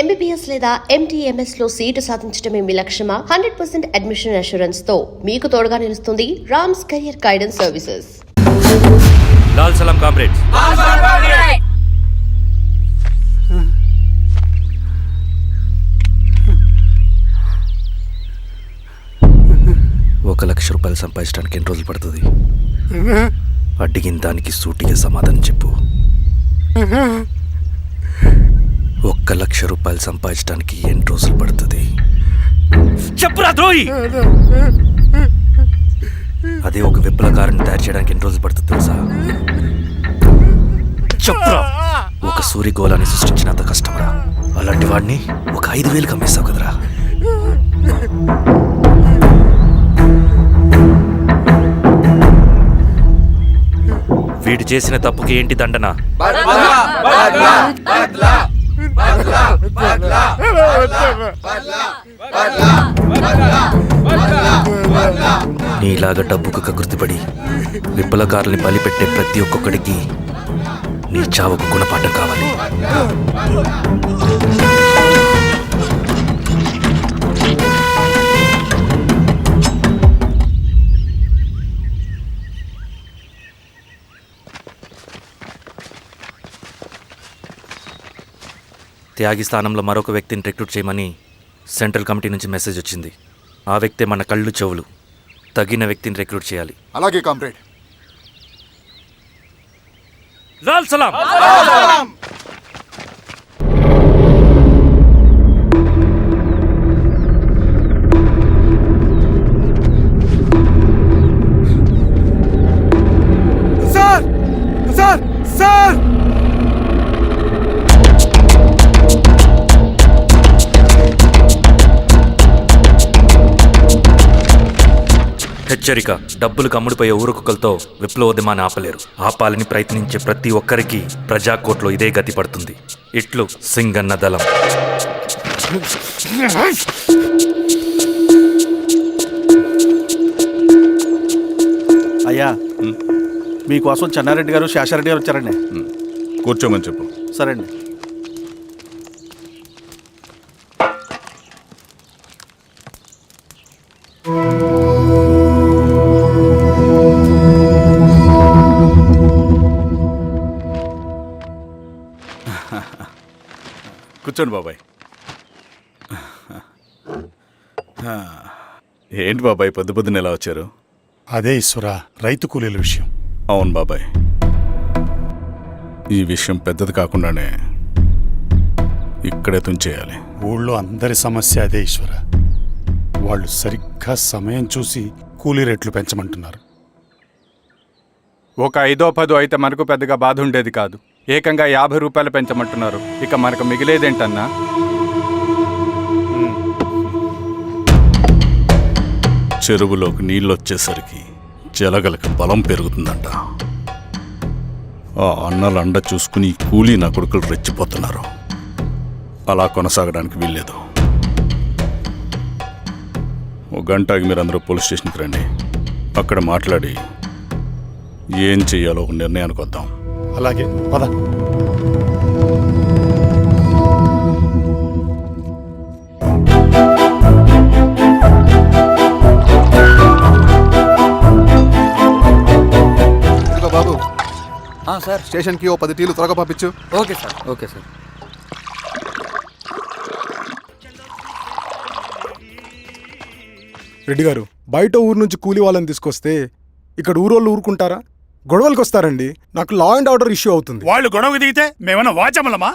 MBBS లేదా MTMS లో seat సాధించడమే మీ లక్ష్యమా? 100% అడ్మిషన్ అష్యూరెన్స్ తో మీకు తోడుగా నిలుస్తుంది రామ్స్ కెరియర్ గైడెన్స్ సర్వీసెస్. లాల్ సలాం కామ్రేడ్స్. 1 లక్ష రూపాయలు సంపాదించడానికి ఎన్ని రోజులు పడుతుంది? అడిగిన దానికి సూటిగా సమాధానం చెప్పు. 1 లక్ష రూపాయలు సంపాదించడానికి ఎన్ని రోజులు పడుతుంది? చెప్పురా ద్రోహి. అదే ఒక విప్లవకారుని తయారు చేయడానికి ఎన్ని రోజులు పడుతుంది తెలుసా? చెప్పురా. ఒక సూర్యగోళాన్ని సృష్టించినంత కష్టంరా. అలాంటి వాడిని ఒక 5,000 అమ్మేస్తావు కదరా. వీడు చేసిన తప్పుకి ఏంటి దండన? నీలాగా డబ్బుకు కకృతిపడి విప్లవకారుల్ని బలిపెట్టే ప్రతి ఒక్కొక్కడికి నీ చావుకు గుణపాఠం కావాలి. త్యాగి స్థానంలో మరొక వ్యక్తిని రిక్రూట్ చేయమని సెంట్రల్ కమిటీ నుంచి మెసేజ్ వచ్చింది. ఆ వ్యక్తే మన కళ్ళు చెవులు. తగిన వ్యక్తిని రిక్రూట్ చేయాలి. అలాగే కామ్రేడ్. లాల్ సలాం. సార్ సార్ సార్ హెచ్చరిక. డబ్బులకు అమ్ముడిపోయే ఊరుకుక్కలతో విప్లవోద్యమాన్ని ఆపలేరు. ఆపాలని ప్రయత్నించే ప్రతి ఒక్కరికి ప్రజాకోట్లో ఇదే గతి పడుతుంది. ఇట్లు సింగన్న దళం. అయ్యా, మీకోసం చెన్నారెడ్డి గారు శేషారెడ్డి గారు వచ్చారండి. కూర్చోమని చెప్పు. సరే అండి. కూర్చోండి బాబాయ్. ఏంటి బాబాయ్ పొద్దున ఎలా వచ్చారు? అదే ఈశ్వరా, రైతు కూలీల విషయం. అవును బాబాయ్, ఈ విషయం పెద్దది కాకుండానే ఇక్కడే తుంచేయాలి. ఊళ్ళో అందరి సమస్య అదే ఈశ్వరా. వాళ్ళు సరిగ్గా సమయం చూసి కూలీ రేట్లు పెంచమంటున్నారు. ఒక 5-10 అయితే మనకు పెద్దగా బాధ ఉండేది కాదు. ఏకంగా 50 రూపాయలు పెంచమంటున్నారు. ఇక మనకు మిగిలేదేంటన్నా? చెరువులోకి నీళ్ళు వచ్చేసరికి జలగలకి బలం పెరుగుతుందంట. ఆ అన్నల అండ చూసుకుని కూలీ నా కొడుకులు రెచ్చిపోతున్నారు. అలా కొనసాగడానికి వీల్లేదు. ఒక గంటకి మీరందరూ పోలీస్ స్టేషన్కి రండి. అక్కడ మాట్లాడి ఏం చెయ్యాలో ఒక నిర్ణయానికి వద్దాం. అలాగే పద. బాబు సార్, స్టేషన్కి ఓ 10 టీలు త్వరగా పంపించు. Okay sir. Okay sir. Reddy గారు, బయట ఊరు నుంచి కూలి వాళ్ళని తీసుకొస్తే ఇక్కడ ఊరోళ్ళు ఊరుకుంటారా? గొడవలకు వస్తారండి. నాకు లా అండ్ ఆర్డర్ ఇష్యూ అవుతుంది. వాళ్ళు గొడవ దిగితే మేమన్నా వాచమలమా?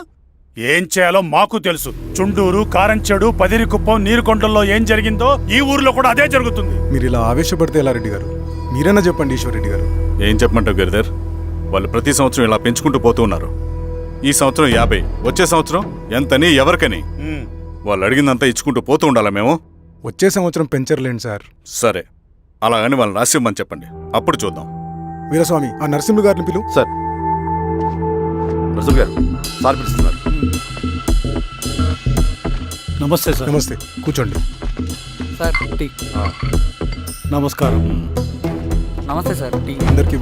ఏం చేయాలో మాకు తెలుసు. చుండూరు, కారంచెడు, పదిరికుప్పం, నీరుకొండల్లో ఏం జరిగిందో ఈ ఊర్లో కూడా అదే జరుగుతుంది. మీరు ఇలా ఆవేశపడితే ఎలా రెడ్డి గారు? మీరైనా చెప్పండి ఈశ్వర్ గారు. ఏం చెప్పమంటావు గిరిధర్? వాళ్ళు ప్రతి సంవత్సరం ఇలా పెంచుకుంటూ పోతూ ఉన్నారు. ఈ సంవత్సరం 50, వచ్చే సంవత్సరం ఎంతని ఎవరికని వాళ్ళు అడిగిందంతా ఇచ్చుకుంటూ పోతూ ఉండాలా మేము? వచ్చే సంవత్సరం పెంచర్లేండి సార్. సరే, అలాగని వాళ్ళని రాసిమ్మని చెప్పండి, అప్పుడు చూద్దాం. వీరస్వామి, ఆ నరసింహ గారిని పిలు. సార్. నరసింహ గారు సార్ పిలుస్తున్నారు. నమస్తే సార్. నమస్తే, కూర్చోండి. Sir tea. నమస్కారం. నమస్తే సార్. టీ అందరికీ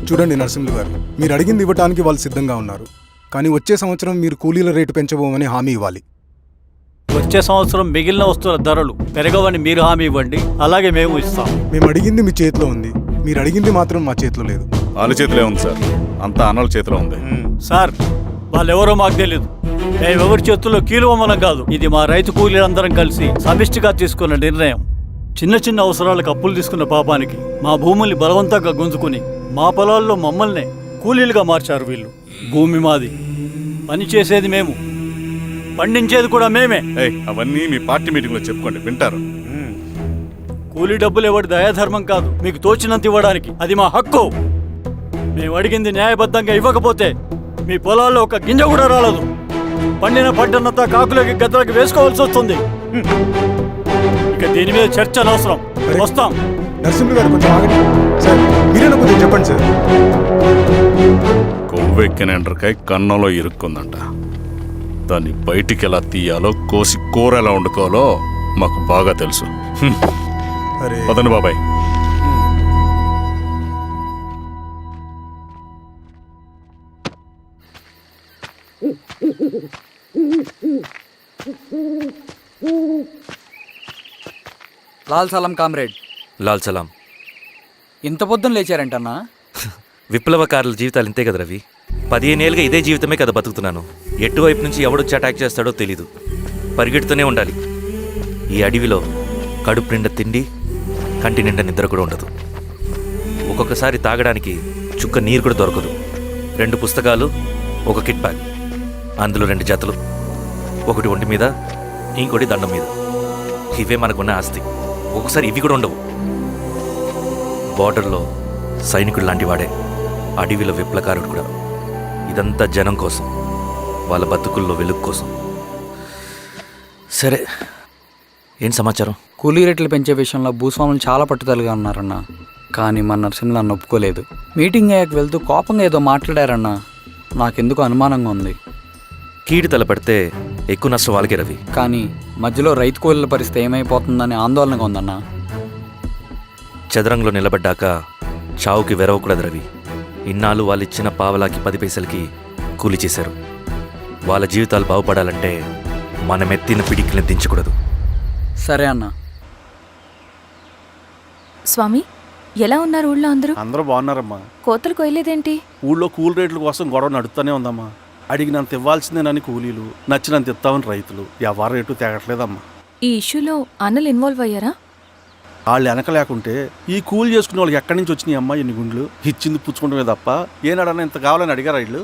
చూడండి నరసింహులు గారు, మీరు అడిగింది ఇవ్వటానికి వాళ్ళు సిద్ధంగా ఉన్నారు. కానీ వచ్చే సంవత్సరం మీరు కూలీల రేటు పెంచబోమని హామీ ఇవ్వాలి. వచ్చే సంవత్సరం మిగిలిన వస్తువుల ధరలు పెరగవని మీరు హామీ ఇవ్వండి, అలాగే మేము ఇస్తాం. మేము అడిగింది మీ చేతిలో ఉంది, మీరు అడిగింది మాత్రం మా చేతిలో లేదు. వాళ్ళ చేతిలో ఉంది సార్, అంతా అన్నల చేతిలో ఉంది. సార్, వాళ్ళెవరో మాకు తెలియదు. మేమెవరి చేతుల్లో కీలువమనం కాదు. ఇది మా రైతు కూలీలందరం కలిసి సమిష్టిగా తీసుకున్న నిర్ణయం. చిన్న చిన్న అవసరాలకు అప్పులు తీసుకున్న పాపానికి మా భూముల్ని బలవంతంగా గుంజుకుని మా పొలాల్లో మమ్మల్నే కూలీలుగా మార్చారు వీళ్ళు. భూమి మాది, పని చేసేది మేము, పండించేది కూడా మేమే. అవన్నీ మీ పార్టీ మీటింగ్లో చెప్పుకోండి, వింటారు. కూలీ డబ్బులు ఎవరి దయాధర్మం కాదు, మీకు తోచినంత ఇవ్వడానికి అది మా హక్కు. మేము అడిగింది న్యాయబద్ధంగా ఇవ్వకపోతే మీ పొలాల్లో ఒక గింజ కూడా రాలదు. పండిన పంటనంతా కాకులకి గద్దలకి వేసుకోవాల్సి వస్తుంది. ఇక దీని మీద చర్చ అనవసరం. వస్తాం. నరసింహులు గారు కొంచెం ఆగండి సార్, మీరేనా కొంచెం చెప్పండి సార్. కొవ్వెక్కిన ఎండ్రకాయ కన్నంలో ఇరుక్కుందంట. దాన్ని బయటికి ఎలా తీయాలో, కోసి కూర ఎలా వండుకోవాలో మాకు బాగా తెలుసు. అరే పదండి బాబాయ్. లాల్ సలాం కామ్రేడ్. లాల్ సలాం. ఇంత పొద్దున లేచారంటన్నా? విప్లవకారుల జీవితాలు ఇంతే కదా రవి. 15 ఏళ్ళుగా ఇదే జీవితమే కదా బతుకుతున్నాను. ఎటువైపు నుంచి ఎవడొచ్చి అటాక్ చేస్తాడో తెలీదు. పరిగెడుతూనే ఉండాలి. ఈ అడవిలో కడుపు నిండా తిండి, కంటి నిండా నిద్ర కూడా ఉండదు. ఒక్కొక్కసారి తాగడానికి చుక్క నీరు కూడా దొరకదు. 2 పుస్తకాలు, ఒక కిట్ బ్యాగ్, అందులో 2 జతలు, ఒకటి ఒంటి మీద, ఇంకోటి దండం మీద. ఇవే మనకున్న ఆస్తి. ఒక్కొక్కసారి ఇవి కూడా ఉండవు. బార్డర్లో సైనికుడు లాంటి వాడే, అడవిలో విప్లవకారుడు కూడా. ఇదంతా జనం కోసం, వాళ్ళ బతుకుల్లో వెలుగు కోసం. సరే, ఏం సమాచారం? కూలీ రేట్లు పెంచే విషయంలో భూస్వాములు చాలా పట్టుదలగా ఉన్నారన్న. కానీ మన నరసింహులు నన్ను ఒప్పుకోలేదు. మీటింగ్ అయ్యాక వెళ్తూ కోపంగా ఏదో మాట్లాడారన్న. నాకెందుకు అనుమానంగా ఉంది. కీడు తలపడితే ఎక్కువ నష్టం వాళ్ళకే రవి. కానీ మధ్యలో రైతు కూలీల పరిస్థితి ఏమైపోతుందని ఆందోళనగా ఉందన్న. చదరంగంలో నిలబడ్డాక చావుకి వెరవకూడదు రవి. ఇన్నాళ్ళు వాళ్ళు ఇచ్చిన పావలాకి 10 పైసలకి కూలి చేశారు. వాళ్ళ జీవితాలు బాగుపడాలంటే మనం ఎత్తిన పిడికిని దించకూడదు. సరే అన్న. స్వామి, ఎలా ఉన్నారు ఊళ్ళో అందరూ? అందరూ బాగున్నారమ్మా. కోతలు కొయ్యలేదేంటి? ఊళ్ళో కూలి రేట్ల కోసం గొడవ నడుస్తూనే ఉందమ్మా. అడిగినంత ఇవ్వాల్సిందేనని కూలీలు, నచ్చినంత ఇస్తామని రైతులు. ఎవరు రేటు తేగట్లేదమ్మా. ఈ ఇష్యూలో అన్నలు ఇన్వాల్వ్ అయ్యారా? వాళ్ళు వెనక లేకుంటే ఈ కూలి చేసుకునే వాళ్ళకి ఎక్కడి నుంచి వచ్చినాయి అమ్మా ఎన్ని గుండ్లు? ఇచ్చింది పుచ్చుకుంటమే తప్ప ఏనాడన్నా ఇంత కావాలని అడిగారా వీళ్ళు?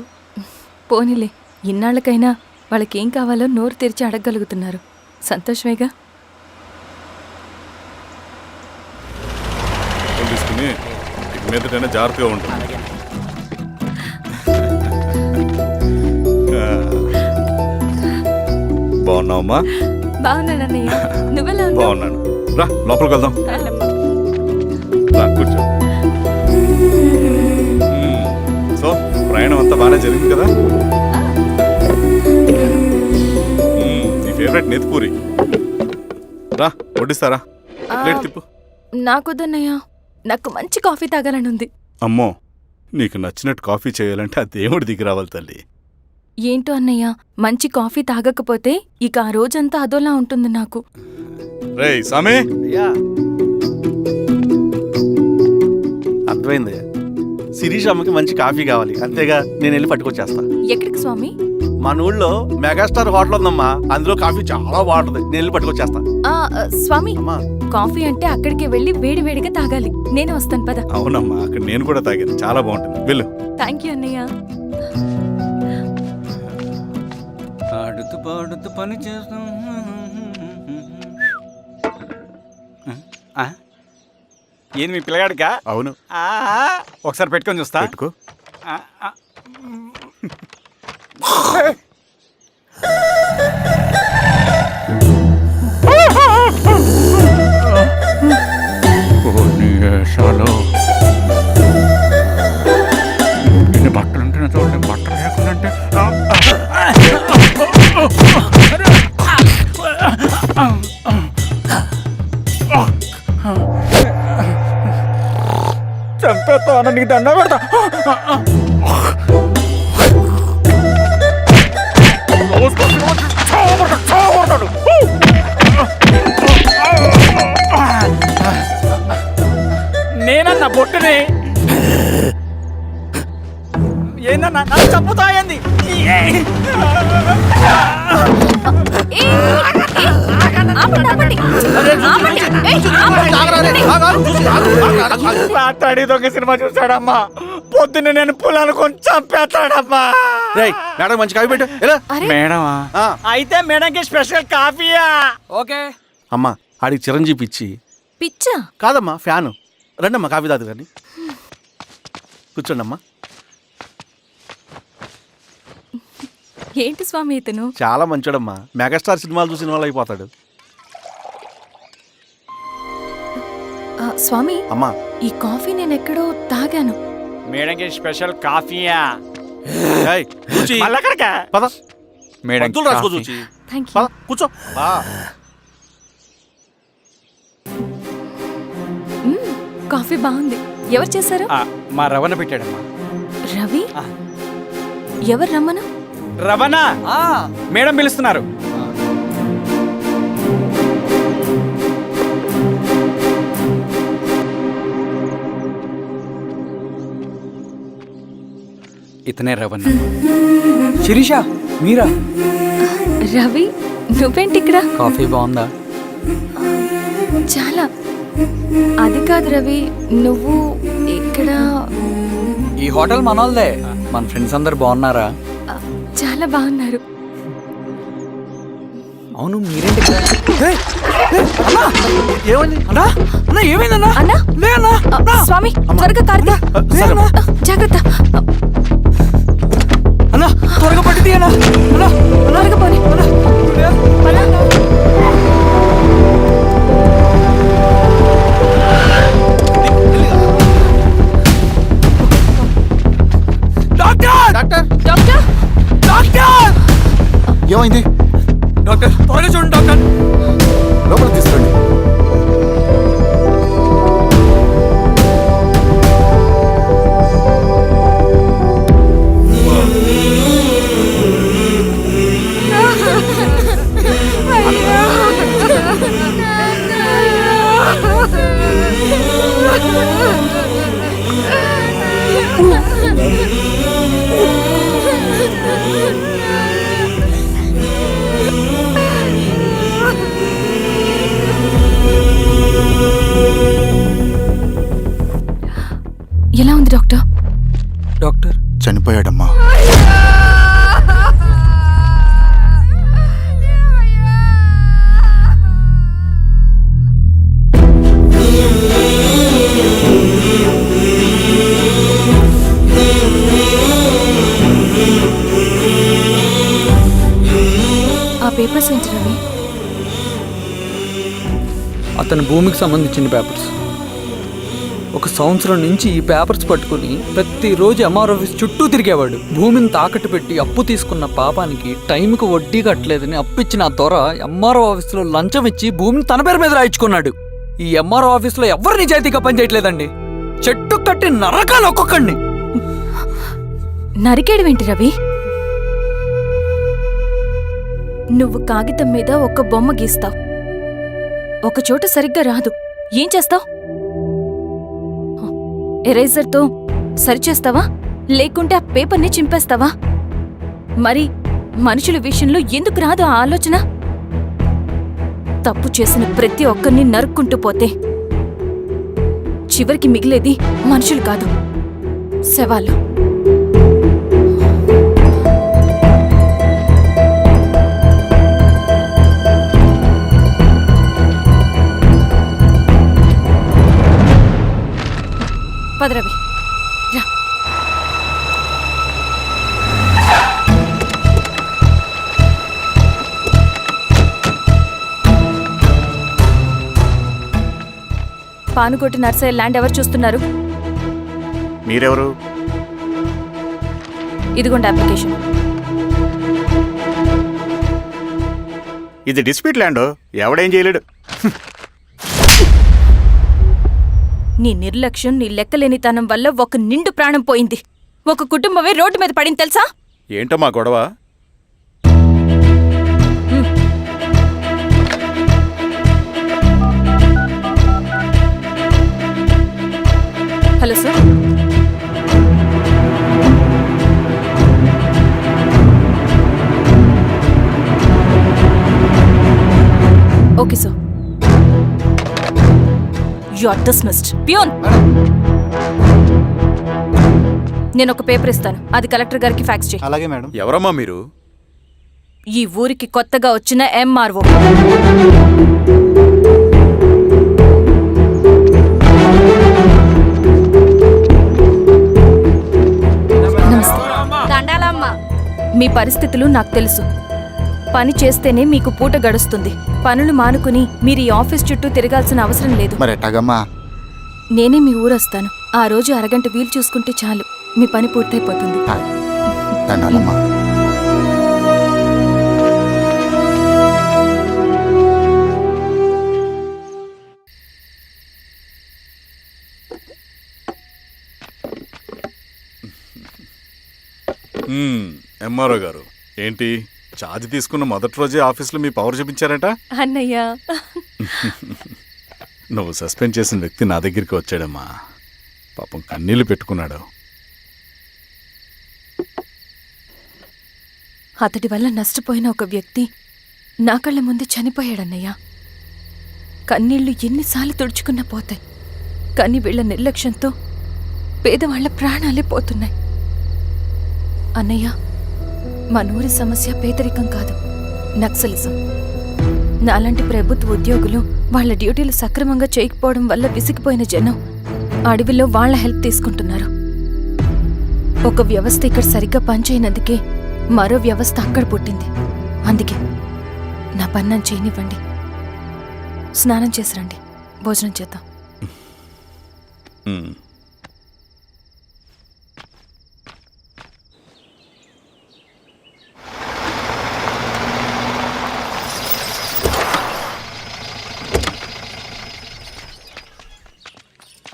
పోనీలే, ఇన్నాళ్ళకైనా వాళ్ళకేం కావాలో నోరు తెరిచి అడగగలుగుతున్నారు. సంతోషమేగా. తీసుకుని ఇక మీదటైనా జాగ్రత్తగా ఉంటుంది. బాగున్నావమ్మా? బాగున్నానన్నయ్య, నువ్వెలా ఉన్నావు? బాగున్నాను. రా లోపలికి వెళ్దాం. రా కూర్చో. సో ప్రయాణం అంతా బాగానే జరిగింది కదా? నీ ఫేవరెట్ నెత్తిపూరి. రా వడ్డిస్తారా? ప్లేట్ తిప్పు. నాకొద్దన్నయ్య, నాకు మంచి కాఫీ తాగాలని ఉంది. అమ్మో, నీకు నచ్చినట్టు కాఫీ చేయాలంటే ఆ దేవుడి దిగి రావాలి తల్లి. ఏంటో అన్నయ్య, మంచి కాఫీ తాగకపోతే ఇక ఆ రోజంతా అదోలా ఉంటుంది నాకు. రేయ్ సామి, అయ్యా అర్థమైంది. శిరీష్ అమ్మకి మంచి కాఫీ కావాలి, అంతేగా నేను వెళ్ళి పట్టుకొచ్చేస్తా. ఎక్కడికి స్వామి? మన ఊళ్ళో మెగాస్టార్ హోటల్ ఉందమ్మా, అందులో కాఫీ చాలా బాగుంటుంది. నేను వెళ్ళి పట్టుకొచ్చేస్తా. స్వామి, అమ్మా కాఫీ అంటే అక్కడికి వెళ్ళి వేడివేడిగా తాగాలి. నేను వస్తాను పద. అవునమ్మా, అక్కడ నేను కూడా తాగాను, చాలా బాగుంటుంది. వెళ్ళు. థ్యాంక్ యూ అన్నయ్య. ఆడుతూ పాడుతూ పని చేస్తాం. ఏంది మీ పిల్లగాడికా? అవును. ఒకసారి పెట్టుకొని చూస్తా. పెట్టుకో. ఇన్ని బట్టలు ఉంటే చూడండి, బట్టలు లేకుండా చంపేస్తా. నీకు దండ పెడతా. రాత్రి దొంగ సినిమా చూసాడమ్మా. పొద్దున్న నేను పొలాన్ని కొంచెం పెడతాడమ్మా. రేయ్ మేడం మంచి కాఫీ పెట్టు ఎలా అరే మేడమా? ఆ. అయితే మేడంకి స్పెషల్ కాఫీయా? ఓకే. అమ్మా ఆడికి చిరంజీవి పిచ్చి. పిచ్చా? కాదమ్మా ఫ్యాను. రండమ్మా కాఫీ తాదు కానీ కూర్చోండి అమ్మా. ఏంటి స్వామి ఇతను? చాలా మంచోడమ్మా. మెగాస్టార్ సినిమాలు చూసిన వాళ్ళు అయిపోతాడు. స్వామి అమ్మా ఈ కాఫీ నేను ఎక్కడో తాగాను. మేడంకి స్పెషల్ కాఫీయా? ఏయ్, చూచి. మళ్ళా అక్కడికా? పద మేడం మందులు రాసుకో చూచి. Thank you. పద కూర్చో. కాఫీ బాగుంది. ఎవరు చేశారు? మా రవణ పెట్టాడమ్మా. రవి? ఎవరు రమ్మను? రవణ మేడం పిలుస్తున్నారు. ఇతనే రవణ. శిరీష మీరా? రవి నువ్వేంటి ఇక్కడ? కాఫీ బాగుందా? చాలా. అది కాదు రవి, నువ్వు ఇక్కడ. ఈ హోటల్ మనోల్దే. మన ఫ్రెండ్స్ అందరు బాగున్నారా? చాలా బాగున్నారు. అవును మీరేంటి ఇక్కడ? ఏమైంది అన్నా అన్నా ఏమైందన్నా? అన్నా? లే అన్నా. స్వామి త్వరగా కార్తీ. జాగ్రత్త. అన్నా త్వరగా పట్టిది అన్నా. అన్నా త్వరగా పోనీ. డాక్టర్ డాక్టర్ డాక్టర్ ఏమైంది? డాక్టర్ త్వరగా చూడండి డాక్టర్. లోపల తీసుకోండి. ఎలా ఉంది డాక్టర్? డాక్టర్ చనిపోయాడమ్మా. ఆ పేపర్స్ ఏంటి రవి? అతని భూమికి సంబంధించిన పేపర్స్. ఒక సంవత్సరం నుంచి ఈ పేపర్స్ పట్టుకుని ప్రతిరోజు ఎంఆర్ ఆఫీస్ చుట్టూ తిరిగేవాడు. భూమిని తాకట్టు పెట్టి అప్పు తీసుకున్న పాపానికి టైంకి వడ్డీ కట్టలేదని అప్పిచ్చిన ఆ దొర ఎంఆర్ఓ ఆఫీస్లో లంచం ఇచ్చి భూమిని తన పేరు మీద రాయించుకున్నాడు. ఈ ఎంఆర్ఓ ఆఫీస్లో ఎవరు నిజాయితీగా పనిచేయట్లేదండి. చెట్టు కట్టి నరకాలు ఒక్కొక్కడిని. నరికేడువేంటి రవి? నువ్వు కాగితం మీద ఒక బొమ్మ గీస్తావు, ఒక చోట సరిగ్గా రాదు, ఏం చేస్తావు? ఎరేజర్తో సరిచేస్తావా లేకుంటే ఆ పేపర్ని చింపేస్తావా? మరి మనుషుల విషయంలో ఎందుకు రాదు ఆ ఆలోచన? తప్పు చేసిన ప్రతి ఒక్కరిని నరుక్కుంటూ పోతే చివరికి మిగిలేది మనుషులు కాదు, శవాలు. పదరవి రా. పానుకోటి నర్సయ్య ల్యాండ్ ఎవరు చూస్తున్నారు? మీరెవరు? ఇదిగోండి అప్లికేషన్. ఇది డిస్ప్యూట్ ల్యాండ్, ఎవడేం చేయలేడు. నీ నిర్లక్ష్యం, నీ లెక్కలేనితనం వల్ల ఒక నిండు ప్రాణం పోయింది. ఒక కుటుంబమే రోడ్డు మీద పడింది తెలుసా? ఏంటమ్మా గొడవ? Hello sir. Okay sir. You are dismissed. Peon, నేను ఒక పేపర్ ఇస్తాను, అది కలెక్టర్ గారికి ఫ్యాక్స్ చేయి. అలాగే మేడం. ఎవరమ్మా మీరు? ఈ ఊరికి కొత్తగా వచ్చిన ఎంఆర్ఓ. మీ పరిస్థితులు నాకు తెలుసు. పని చేస్తేనే మీకు పూట గడుస్తుంది. పనులు మానుకుని మీరు ఈ ఆఫీస్ చుట్టూ తిరగాల్సిన అవసరం లేదు. మరి ఎట్టాగమ్మా? నేనే మీ ఊరొస్తాను. ఆ రోజు అరగంట వీలు చూసుకుంటే చాలు, మీ పని పూర్తయిపోతుంది. దండాలమ్మా. ఎంఆర్ఓ గారు ఏంటి ఛార్జ్ తీసుకున్న మొదటి రోజే ఆఫీస్లో మీ పవర్ చూపించారట? అన్నయ్య, నువ్వు సస్పెండ్ చేసిన వ్యక్తి నా దగ్గరికి వచ్చాడమ్మా. పాపం కన్నీళ్లు పెట్టుకున్నాడు. అతడి వల్ల నష్టపోయిన ఒక వ్యక్తి నా కళ్ళ ముందు చనిపోయాడన్నయ్య. కన్నీళ్లు ఎన్నిసార్లు తుడుచుకున్నా పోతాయి, కానీ వీళ్ల నిర్లక్ష్యంతో పేదవాళ్ల ప్రాణాలే పోతున్నాయి. అన్నయ్య, మనూరి సమస్య పేదరికం కాదు, నక్సలిజం. నాలాంటి ప్రభుత్వ ఉద్యోగులు వాళ్ళ డ్యూటీలు సక్రమంగా చేయకపోవడం వల్ల విసిగిపోయిన జనం అడవిలో వాళ్ల హెల్ప్ తీసుకుంటున్నారు. ఒక వ్యవస్థ ఇక్కడ సరిగ్గా పనిచేయనందుకే మరో వ్యవస్థ అక్కడ పుట్టింది. అందుకే నా పన్నం చేయనివ్వండి. స్నానం చేసిరండి, భోజనం చేద్దాం.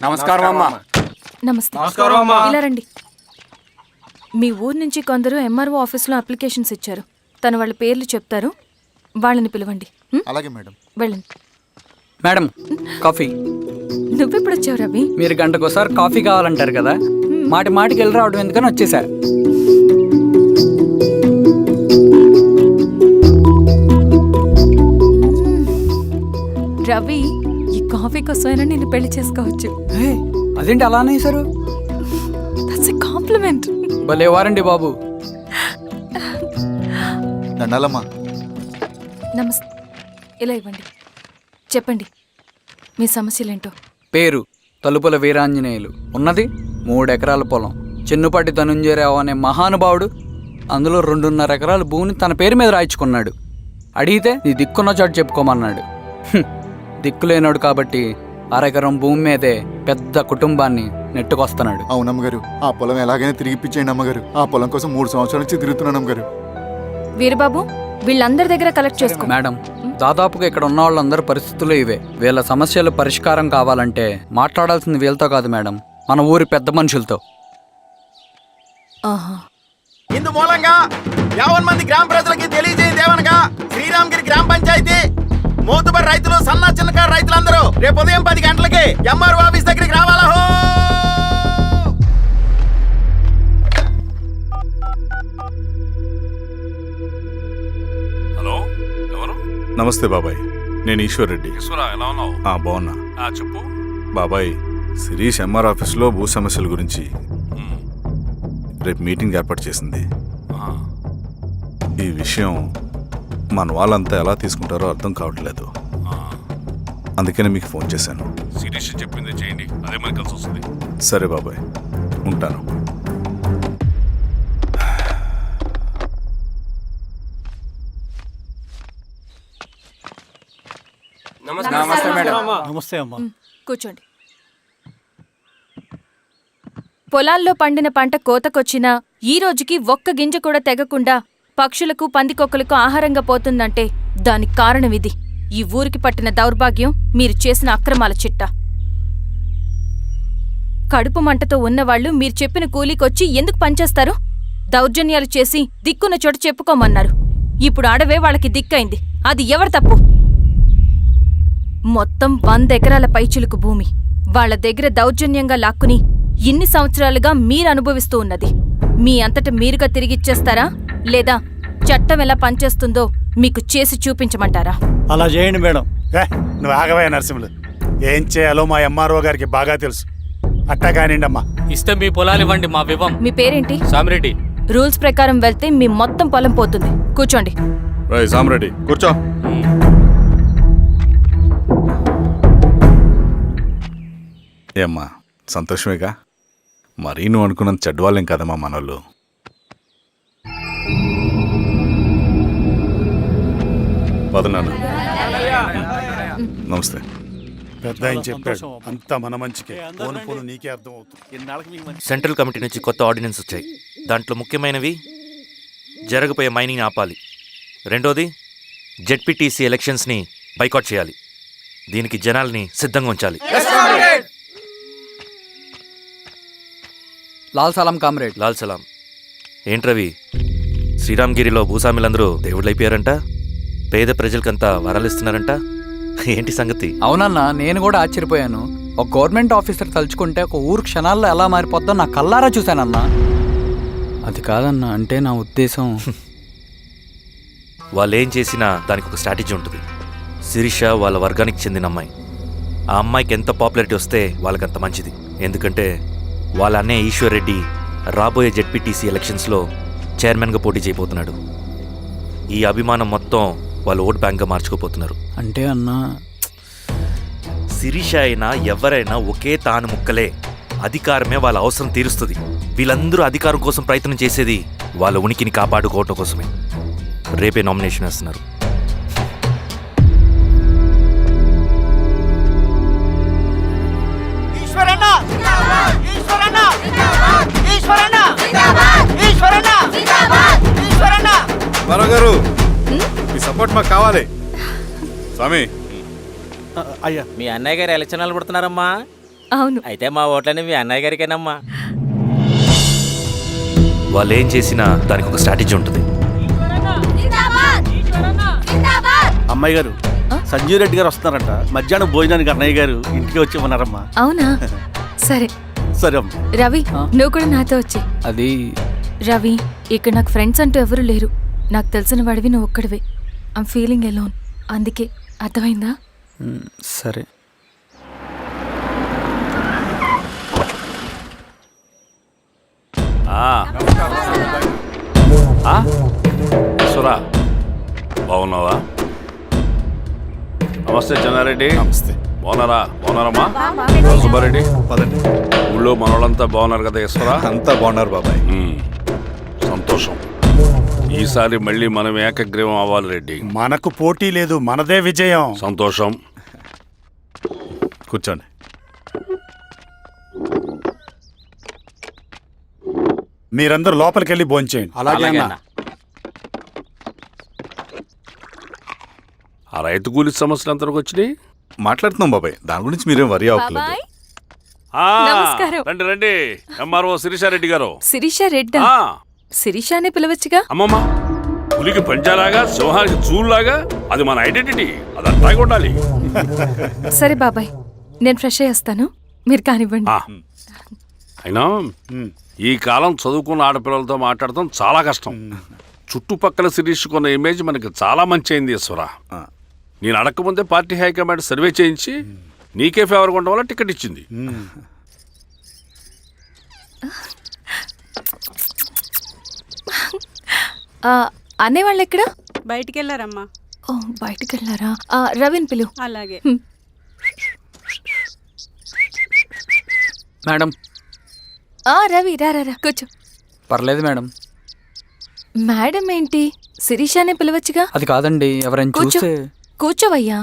నమస్కారం అమ్మా. నమస్తే. ఇలా రండి. మీ ఊరు నుంచి కొందరు ఎంఆర్ఓ ఆఫీస్లో అప్లికేషన్స్ ఇచ్చారు. తను వాళ్ళ పేర్లు చెప్తారు, వాళ్ళని పిలవండి. అలాగే మేడం. వెళ్ళండి. Madam, coffee. నువ్వెప్పుడు వచ్చావు రవి? మీరు గంటకోసారి కాఫీ కావాలంటారు కదా, మాటి మాటికి వెళ్ళి రావడం ఎందుకని వచ్చేసా. రవి, ఈ కాఫీ కోసమైనా నేను పెళ్లి చేసుకోవచ్చు. అదేంటి అలా అనేసారు? That's a compliment. భలే వారండి బాబు. దండాలమ్మా. నమస్తే. ఇలా ఇవ్వండి. చెప్పండి, మీ సమస్యలేంటో. పేరు తలుపుల వీరాంజనేయులు. ఉన్నది 3 ఎకరాల పొలం. చెన్నుపాటి ధనుంజయరావు అనే మహానుభావుడు అందులో 2.5 ఎకరాల భూమిని తన పేరు మీద రాయించుకున్నాడు. అడిగితే నీ దిక్కున్న చోటు చెప్పుకోమన్నాడు. దిక్కులేనాడు కాబట్టి 1/2 ఎకరం భూమి మీదే పెద్ద కుటుంబాన్ని నెట్టుకొస్తున్నాడు. అవునమ్మగారు, ఆ పొలం ఎలాగైనా తిరిగి ఇప్పించేయండి అమ్మగారు. ఆ పొలం కోసం 3 సంవత్సరాల నుంచి తిరుగుతున్నాను అమ్మగారు. వీరబాబు, వీళ్ళందరి దగ్గర కలెక్ట్ చేసుకో. మేడం, దాదాపుగా ఇక్కడ ఉన్న వాళ్ళందరి పరిస్థితులు ఇవే. వీళ్ళ సమస్యలు పరిష్కారం కావాలంటే మాట్లాడాల్సింది వీళ్ళతో కాదు మేడం, మన ఊరి పెద్ద మనుషులతో. ఇందు మూలంగా 50 మంది గ్రామ ప్రజలకి తెలియజేయదేవనగా శ్రీరామగిరి గ్రామ పంచాయతీ మోతుబరి రైతులు, సన్న చిన్నకారు రైతులందరూ రేపు ఉదయం 10 గంటలకి ఎంఆర్ఓ ఆఫీస్ దగ్గరికి రావాలా. హలో, ఎవరు? నమస్తే బాబాయ్, నేను ఈశ్వర్ రెడ్డి. ఎలా ఉన్నావు? బాగున్నా. చెప్పు బాబాయ్, శిరీష్ ఎంఆర్ ఆఫీస్లో భూ సమస్యల గురించి రేపు మీటింగ్ ఏర్పాటు చేసింది. ఈ విషయం మన వాళ్ళంతా ఎలా తీసుకుంటారో అర్థం కావట్లేదు. అందుకనే మీకు ఫోన్ చేశాను. శిరీష్ చెప్పింది చేయండి, అదే మనకి కలిసి వస్తుంది. సరే బాబాయ్, ఉంటాను. నమస్తే మేడం. నమస్తే అమ్మా. కూర్చోండి. పొలాల్లో పండిన పంట కోతకొచ్చినా ఈ రోజుకి ఒక్క గింజ కూడా తెగకుండా పక్షులకు, పందికొక్కలకు ఆహారంగా పోతుందంటే దానికి కారణం ఇది. ఈ ఊరికి పట్టిన దౌర్భాగ్యం మీరు చేసిన అక్రమాల చిట్టా. కడుపు మంటతో ఉన్నవాళ్లు మీరు చెప్పిన కూలీకొచ్చి ఎందుకు పనిచేస్తారు? దౌర్జన్యాలు చేసి దిక్కున్న చోట చెప్పుకోమన్నారు. ఇప్పుడు అడవే వాళ్ళకి దిక్కైంది. అది ఎవరి తప్పు? మొత్తం 100 ఎకరాల పైచిలుకు భూమి వాళ్ల దగ్గర దౌర్జన్యంగా లాక్కుని ఇన్ని సంవత్సరాలుగా మీరు అనుభవిస్తూ ఉన్నది. మీ అంతట మీరుగా తిరిగిచ్చేస్తారా, లేదా చట్టం ఎలా పనిచేస్తుందో మీకు చేసి చూపించమంటారా? అలా చేయండి మేడం. నువ్వు ఆగవే నరసింహులు. ఏం చేయాలో మా ఎంఆర్ఓ గారికి బాగా తెలుసు. అట్టా కానివ్వండి అమ్మా. ఇస్తే మీ పొలాలు ఇవ్వండి, మా వివం. మీ పేరేంటి? సామిరెడ్డి. రూల్స్ ప్రకారం వెళ్తే మీ మొత్తం పొలం పోతుంది. కూర్చోండి. రై సామరెడ్డి కూర్చో. ఏమ్మా సంతోషమేగా? మరీ నువ్వు అనుకున్నంత చెడ్డవాళ్ళేం కదమ్మా మనోళ్ళు. పదనాన్న. నమస్తే. పెద్ద ఆయన చెప్పాడు, అంతా మన మంచికే. పోను పోను నీకే అర్థం అవుతుంది. సెంట్రల్ కమిటీ నుంచి కొత్త ఆర్డినెన్స్ వచ్చాయి. దాంట్లో ముఖ్యమైనవి జరగబోయే మైనింగ్ని ఆపాలి, రెండోది జెడ్పీటీసీ ఎలక్షన్స్ని బైకాట్ చేయాలి, దీనికి జనాల్ని సిద్ధంగా ఉంచాలి. లాల్ సలాం కామ్రేడ్. లాల్ సలాం. ఏంట్రవి, శ్రీరామ్గిరిలో భూస్వాములందరూ దేవుళ్ళైపోయారంట, పేద ప్రజలకంతా వరాలు ఇస్తున్నారంట, ఏంటి సంగతి? అవునన్నా, నేను కూడా ఆశ్చర్యపోయాను. ఒక గవర్నమెంట్ ఆఫీసర్ తలుచుకుంటే ఒక ఊరు క్షణాల్లో ఎలా మారిపోద్దో నా కల్లారా చూశానన్నా. అది కాదన్నా, అంటే నా ఉద్దేశం వాళ్ళు ఏం చేసినా దానికి ఒక స్ట్రాటజీ ఉంటుంది. శిరీష వాళ్ళ వర్గానికి చెందిన అమ్మాయి. ఆ అమ్మాయికి ఎంత పాపులారిటీ వస్తే వాళ్ళకంత మంచిది. ఎందుకంటే వాళ్ళ అన్నయ్య ఈశ్వర్ రెడ్డి రాబోయే జెడ్పీటీసీ ఎలక్షన్స్లో చైర్మన్గా పోటీ చేయబోతున్నాడు. ఈ అభిమానం మొత్తం వాళ్ళు ఓట్ బ్యాంక్గా మార్చుకోపోతున్నారు. అంటే అన్నా, శిరీష అయినా ఎవరైనా ఒకే తాను ముక్కలే. అధికారమే వాళ్ళ అవసరం తీరుస్తుంది. వీళ్ళందరూ అధికారం కోసం ప్రయత్నం చేసేది వాళ్ళ ఉనికిని కాపాడుకోవటం కోసమే. రేపే నామినేషన్ వేస్తున్నారు. గారు మీ సపోర్ట్ మాకు కావాలి. స్వామి. అయ్యా, మీ అన్నయ్య గారు ఎలక్షన్ నిలబడుతున్నారమ్మా. అవును. అయితే మా ఓట్లని మీ అన్నయ్య గారికేనమ్మా. వాళ్ళు ఏం చేసినా దానికి ఒక స్ట్రాటజీ ఉంటుంది. అమ్మాయి గారు, సంజీవ్ రెడ్డి గారు వస్తున్నారంట. మధ్యాహ్నం భోజనానికి అన్నయ్య గారు ఇంటికి వచ్చి ఉన్నారమ్మా. అవునా? సరే సరే అమ్మ. రవి, నువ్వు కూడా నాతో వచ్చి. అది రవి, ఇక్కడ నాకు ఫ్రెండ్స్ అంటూ ఎవరు లేరు. నాకు తెలిసిన వాడివి నువ్వు ఒక్కడివే. I'm feeling alone. అందుకే, అర్థమైందా? సరే. సురా, బాగున్నావా? నమస్తే చెన్నారెడ్డి. నమస్తే. బాగున్నారమ్మా? సుబ్బారెడ్డి, పదండి. ఊళ్ళో మనోళ్ళంతా బాగున్నారు కదా ఈశ్వరా? అంతా బాగున్నారు బాబాయ్. సంతోషం. ఈసారి మళ్ళీ మనం ఏకగ్రీవం అవ్వాలి రెడ్డి. మనకు పోటీ లేదు, మనదే విజయం. సంతోషం. కూర్చోండి. మీరందరూ లోపలికి వెళ్ళి భోంచేయండి. అలాగే అన్న. ఆ రైతు కూలి సమస్యలు ఎంతవరకు వచ్చినాయి? మాట్లాడుతున్నాం బాబాయ్, దాని గురించి మీరేం వరి అవ్వట్లేదు. బాబాయ్, ఆ, నమస్కారం. రండి రండి. ఎంఆర్ఓ శిరీషారెడ్డి గారు. శిరీష రెడ్డా? ఆ, శిరీష అనే పిలవచ్చుగా. అమ్మమ్మ, పులికి పంచాలాగా సింహానికి చూలాగా అది మన ఐడెంటిటీ, అది అట్లా ఉండాలి. సరే బాబాయ్, నేను ఫ్రెష్ అయ్యేస్తాను, మీరు కానివ్వండి. అయినా ఈ కాలం చదువుకున్న ఆడపిల్లలతో మాట్లాడటం చాలా కష్టం. చుట్టుపక్కల శిరీషుకున్న ఇమేజ్ మనకి చాలా మంచి అయింది ఈశ్వరా. నేను అడగకముందే పార్టీ హైకమాండ్ సర్వే చేయించి నీకే ఫేవర్గా ఉండడం వల్ల టికెట్ ఇచ్చింది. అనేవాళ్ళు ఎక్కడ? బయటికి వెళ్ళారమ్మా. ఓ, బయటికి వెళ్ళారా? రవిని పిలు. అలాగే. మేడం. రవి, రా రా రా, కూర్చో. పర్లేదు మేడం. మేడం ఏంటి? శిరీషానే పిలవచ్చుగా. అది కాదండి, ఎవరైనా చూస్తే. కూర్చోవయ్యా.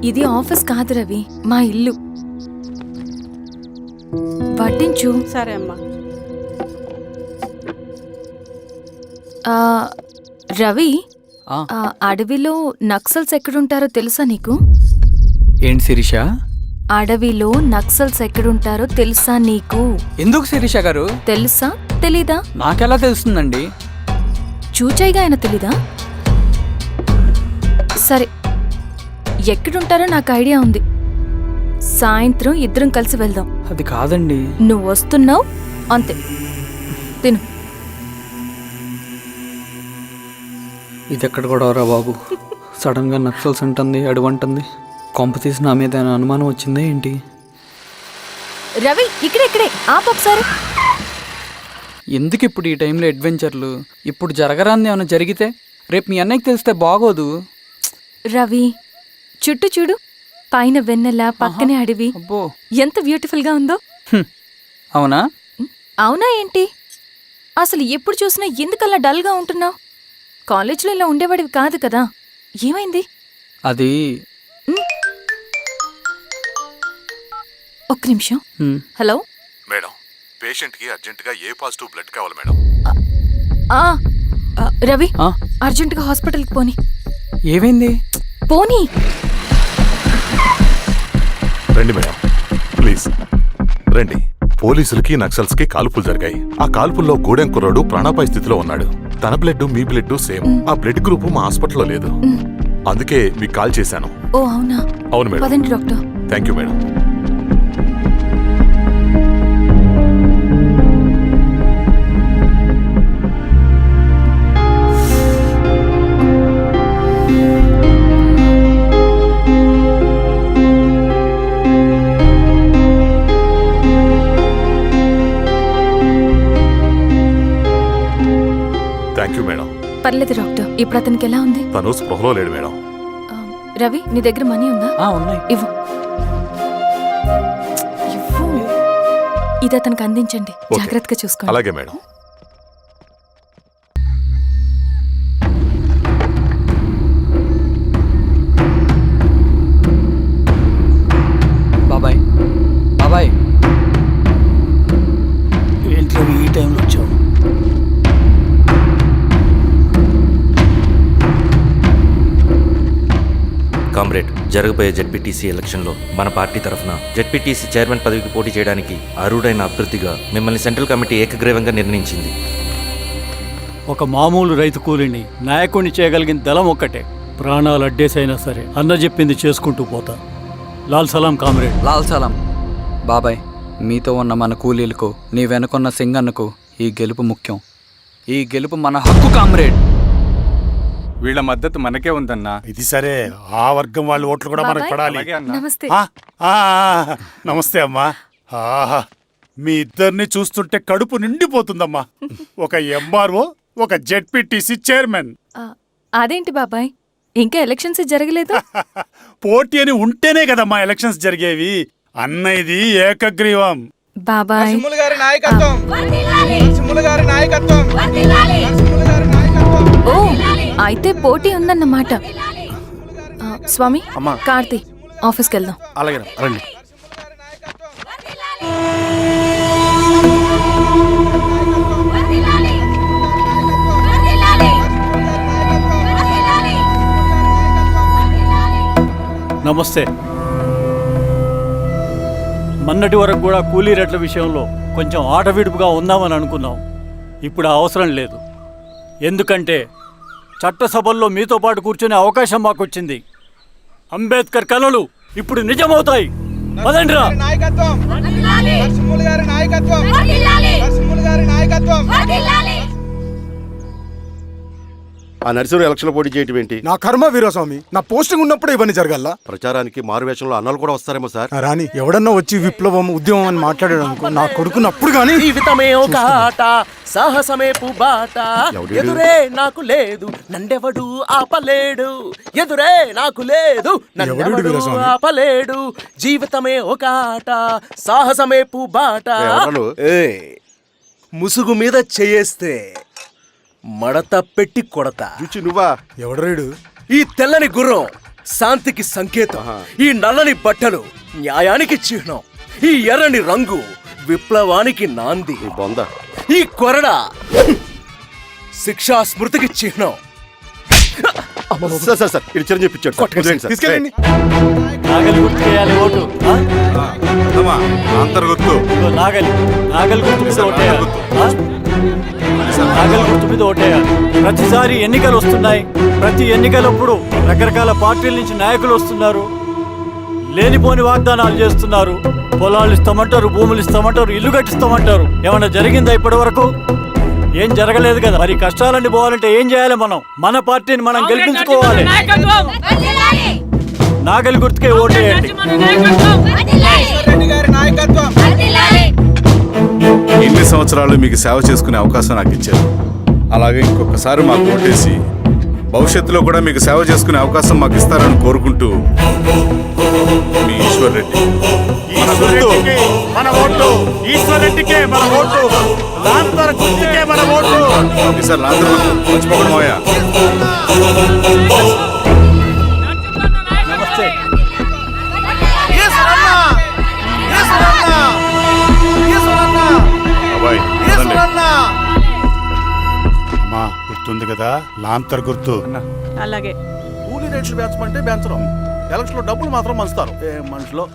ఇది ఆఫీస్ కాదు రవి, మా ఇల్లు. వడ్డించు. సరే అమ్మా. రవి, అడవిలో నక్సల్స్ ఎక్కడుంటారో తెలుసా నీకు? ఏంటి శిరీష? అడవిలో నక్సల్స్ ఎక్కడుంటారో తెలుసా నీకు? ఎందుకు శిరీష గారు? తెలుసా తెలీదా? నాకెలా తెలుస్తుందండి? చూచాయిగా ఆయన తెలీదా? సరే, ఎక్కడుంటారో నాకు ఐడియా ఉంది. సాయంత్రం ఇద్దరం కలిసి వెళ్దాం. అది కాదండి. నువ్వు వస్తున్నావు అంతే, తిను. ఇది ఎక్కడ కూడా రా బాబు. సడన్గా నక్సల్స్ అంటుంది, అడువంటుంది. కొంపతీసి నా మీద ఏమైనా అనుమానం వచ్చిందే ఏంటి? రవి ఇక్కడే ఆపొకసారి. ఎందుకు ఇప్పుడు ఈ టైంలో అడ్వెంచర్లు? ఇప్పుడు జరగరాంది ఏమైనా జరిగితే రేపు మీ అన్నయ్యకి తెలిస్తే బాగోదు. రవి చుట్టూ చూడు, పైన వెన్నెల, పక్కనే అడవి. అబ్బో, ఎంత బ్యూటిఫుల్ గా ఉందో. అవునా? అవునా ఏంటి? అసలు ఎప్పుడు చూసినా ఎందుకలా డల్ గా ఉంటున్నావు? కాలేజీలో ఇలా ఉండేవాడివి కాదు కదా, ఏమైంది? అది ఒక్క నిమిషం. హలో మేడం, పేషెంట్కి అర్జెంటుగా ఏ పాజిటివ్ బ్లడ్ కావాలి మేడం. రవి అర్జెంటుగా హాస్పిటల్కి పోనీ. ఏమైంది? పోనీ. రండి మేడం, ప్లీజ్ రండి. పోలీసులకి నక్సల్స్కి కాల్పులు జరిగాయి. ఆ కాల్పుల్లో గూడెం కుర్రాడు ప్రాణాపాయ స్థితిలో ఉన్నాడు. తన బ్లడ్ మీ బ్లడ్ సేమ్. ఆ బ్లడ్ గ్రూప్ మా హాస్పిటల్లో లేదు, అందుకే మీకు కాల్ చేశాను. ఓ అవునా? అవును మేడం. పదండి doctor. Thank you madam. Thank you madam. పర్లేదు డాక్టర్. ఇప్పుడు అతనికి ఎలా ఉంది? తను స్పృహలో లేడు మేడం. రవి నీ దగ్గర మనీ ఉందా? ఉన్నాయి. ఇవ్వు. ఇది అతనికి అందించండి, జాగ్రత్తగా చూసుకోండి. అలాగే మేడం. బాబాయ్ బాబాయ్, ఏంటి ఈ టైంలో వచ్చావు? కామ్రేడ్, జరగబోయే జెడ్పీటీసీ ఎలక్షన్లో మన పార్టీ తరఫున జెడ్పీటీసీ చైర్మన్ పదవికి పోటీ చేయడానికి అర్హుడైన అభ్యర్థిగా మిమ్మల్ని సెంట్రల్ కమిటీ ఏకగ్రీవంగా నిర్ణయించింది. ఒక మామూలు రైతు కూలిని నాయకుడిని చేయగలిగిన దళం ఒక్కటే. ప్రాణాలు అడ్డేసైనా సరే అన్న చెప్పింది చేసుకుంటూ పోతా. లాల్ సలాం కామ్రేడ్. లాల్ సలాం. బాబాయ్, మీతో ఉన్న మన కూలీలకు, నీ వెనుకున్న సింగన్నకు ఈ గెలుపు ముఖ్యం. ఈ గెలుపు మన హక్కు కామ్రేడ్. వీళ్ళ మద్దతు మనకే ఉందన్నా. ఇది సరే, ఆ వర్గం వాళ్ళ ఓట్లు కూడా మనకు బాబాయ్. పడాలి. అలాగే అన్నా. నమస్తే. నమస్తే అమ్మా. ఆహా, మీ ఇద్దరిని చూస్తుంటే కడుపు నిండిపోతుందమ్మా. ఒక ఎంఆర్ఓ, ఒక జెడ్పీటీసీ చైర్మన్. అదేంటి బాబాయ్, ఇంకా ఎలక్షన్స్ జరగలేదు? పోటీ అని ఉంటేనే కదమ్మా ఎలక్షన్స్ జరిగేవి. అన్నయ్యది ఏకగ్రీవం. బాబాయ్ ఓ, అయితే పోటీ ఉందన్నమాట. స్వామి, కార్తీ, ఆఫీస్కి వెళ్దాం. అలాగే రండి. నమస్తే. మొన్నటి వరకు కూడా కూలీ రేట్ల విషయంలో కొంచెం ఆటవిడుపుగా ఉందామని అనుకున్నాం. ఇప్పుడు ఆ అవసరం లేదు. ఎందుకంటే చట్టసభల్లో మీతో పాటు కూర్చునే అవకాశం మాకు వచ్చింది. అంబేద్కర్ కలలు ఇప్పుడు నిజమవుతాయి. పదండ్రా. ఆ నర్సరీ ఎలక్షన్ పోటీ చేయటం ఏంటి? నా కర్మ వీరస్వామి, నా పోస్టింగ్ ఉన్నప్పుడే ఇవన్నీ జరగాల. ప్రచారానికి మారువేషంలో అన్నలు కూడా వస్తారేమో సార్. రాని ఎవడన్నా వచ్చి విప్లవం, ఉద్యమం అని మాట్లాడాడు అనుకో, నా కొడుకుని అప్పుడు గానీ జీవితమే ఒక ఆట, సాహసమే పుబాట. ఎదురే నాకు లేదు, నన్నెవడు ఆపలేడు. ఎదురే నాకు లేదు, నన్నెవడు ఆపలేడు. జీవితమే ఒక ఆట, సాహసమే పుబాట. ముసుగు మీద చేయేస్తే మడత పెట్టి కొడతా. నువ్వా? ఎవడరేడు? ఈ తెల్లని గుర్రం శాంతికి సంకేతం. ఈ నల్లని బట్టలు న్యాయానికి చిహ్నం. ఈ ఎర్రని రంగు విప్లవానికి నాంది. ఈ కొరడ శిక్షా స్మృతికి చిహ్నం. నాగలి గుర్తు చేయాలి ఓటు. నాగలి నాగలి గుర్తు మీద ఓటేయాలి. నాగలి గుర్తు మీద ఓటేయాలి. ప్రతిసారి ఎన్నికలు వస్తున్నాయి. ప్రతి ఎన్నికలప్పుడు రకరకాల పార్టీల నుంచి నాయకులు వస్తున్నారు. లేనిపోని వాగ్దానాలు చేస్తున్నారు. పొలాలు ఇస్తామంటారు, భూములు ఇస్తామంటారు, ఇల్లు కట్టిస్తామంటారు. ఏమన్నా జరిగిందా ఇప్పటి వరకు? ఏం జరగలేదు కదా, మరి కష్టాలన్నీ పోవాలంటే ఏం చేయాలి? మన పార్టీని మనం గెలిపించుకోవాలి. నాగలి గుర్తుకే ఓటేయండి. ఇన్ని సంవత్సరాలు మీకు సేవ చేసుకునే అవకాశం నాకు ఇచ్చారు. అలాగే ఇంకొకసారి మాకు ఓటేసి భవిష్యత్తులో కూడా మీకు సేవ చేసుకునే అవకాశం మాకు ఇస్తారని కోరుకుంటూ మీ ఈశ్వర్ రెడ్డి. మన ఓటు ఈశ్వర్ రెడ్డికే, మన ఓటు లాంతర గుర్తుకే, మన ఓటు. సార్ లాంతర మర్చిపోకుండా పోయా. నమస్తే. అబ్బాయి అమ్మా, గుర్తుంది కదా లాంతర్ గుర్తు. అలాగే కూలీ రేట్లు పెంచమంటే పెంచడం, ఎలక్షన్లో డబ్బులు మాత్రం మంచుతారు. ఏ మనుషులో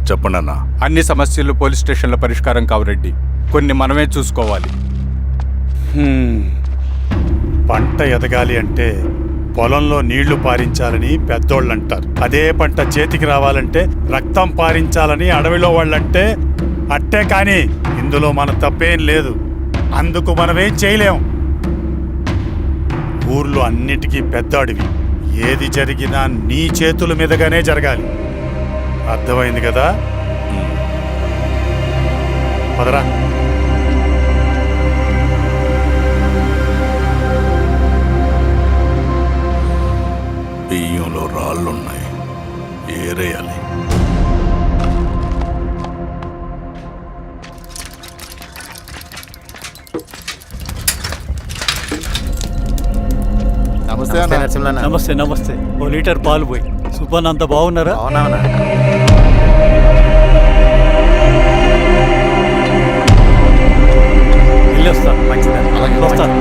చెప్పండి అన్న. అన్ని సమస్యలు పోలీస్ స్టేషన్లో పరిష్కారం కావు రెడ్డి, కొన్ని మనమే చూసుకోవాలి. పంట ఎదగాలి అంటే పొలంలో నీళ్లు పారించాలని పెద్దోళ్ళు అంటారు. అదే పంట చేతికి రావాలంటే రక్తం పారించాలని అడవిలో వాళ్ళంటే అట్టే. కానీ ఇందులో మన తప్పేం లేదు. అందుకు మనమేం చేయలేం. ఊర్లో అన్నిటికీ పెద్ద అడవి. ఏది జరిగినా నీ చేతుల మీదగానే జరగాలి. అర్థమైంది కదా? పదరా. బియ్యంలో రాళ్ళున్నాయి, ఏరేయాలి. నమస్తే నరసింహన్న. నమస్తే. నమస్తే. ఓ లీటర్ పాలు పోయి. సుబ్బన్న అంత బాగున్నారా? అవునా? వెళ్ళొస్తాను. మంచిదా? వస్తాను.